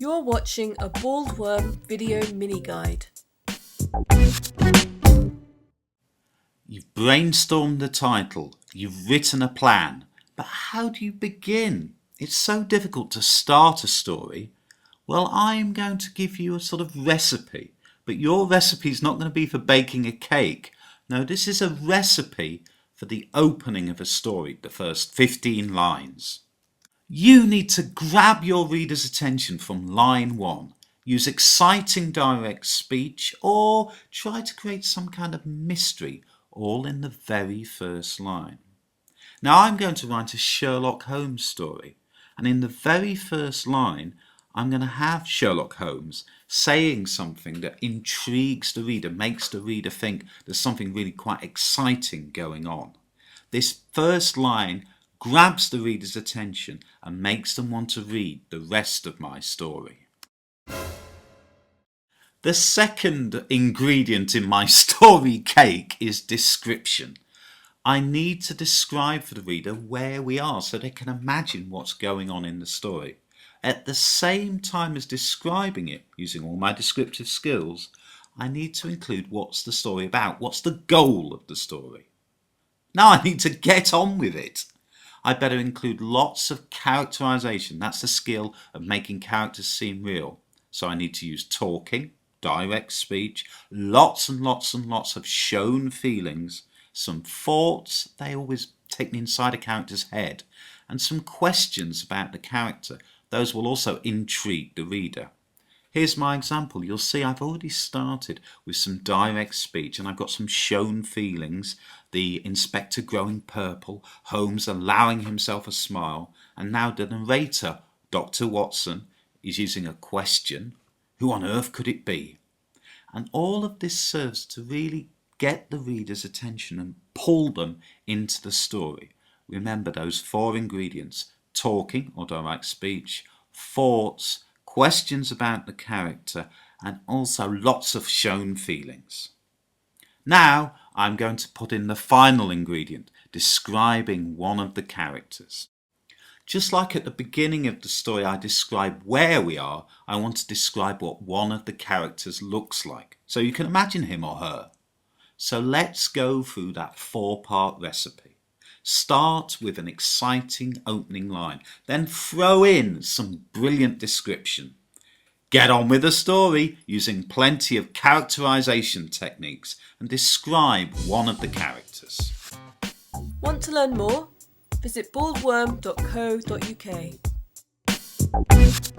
You're watching a Bald Worm video mini guide. You've brainstormed the title, you've written a plan, but how do you begin? It's so difficult to start a story. Well, I'm going to give you a sort of recipe, but your recipe is not going to be for baking a cake. No, this is a recipe for the opening of a story, the first 15 lines. You need to grab your reader's attention from line 1. Use exciting direct speech or try to create some kind of mystery, all in the very first line. Now I'm going to write a Sherlock Holmes story, and in the very first line I'm going to have Sherlock Holmes saying something that intrigues the reader, makes the reader think there's something really quite exciting going on. This first line grabs the reader's attention and makes them want to read the rest of my story. The second ingredient in my story cake is description. I need to describe for the reader where we are so they can imagine what's going on in the story. At the same time as describing it, using all my descriptive skills, I need to include what's the story about, what's the goal of the story. Now I need to get on with it. I better include lots of characterisation. That's the skill of making characters seem real. So I need to use talking, direct speech, lots and lots and lots of shown feelings, some thoughts, they always take me inside a character's head, and some questions about the character. Those will also intrigue the reader. Here's my example. You'll see I've already started with some direct speech and I've got some shown feelings. The inspector growing purple, Holmes allowing himself a smile, and now the narrator, Dr. Watson, is using a question. Who on earth could it be? And all of this serves to really get the reader's attention and pull them into the story. Remember those 4 ingredients: talking or direct speech, thoughts, questions about the character, and also lots of shown feelings. Now I'm going to put in the final ingredient, describing one of the characters. Just like at the beginning of the story I describe where we are, I want to describe what one of the characters looks like, so you can imagine him or her. So let's go through that 4-part recipe. Start with an exciting opening line, then throw in some brilliant description. Get on with the story using plenty of characterisation techniques and describe one of the characters. Want to learn more? Visit baldworm.co.uk.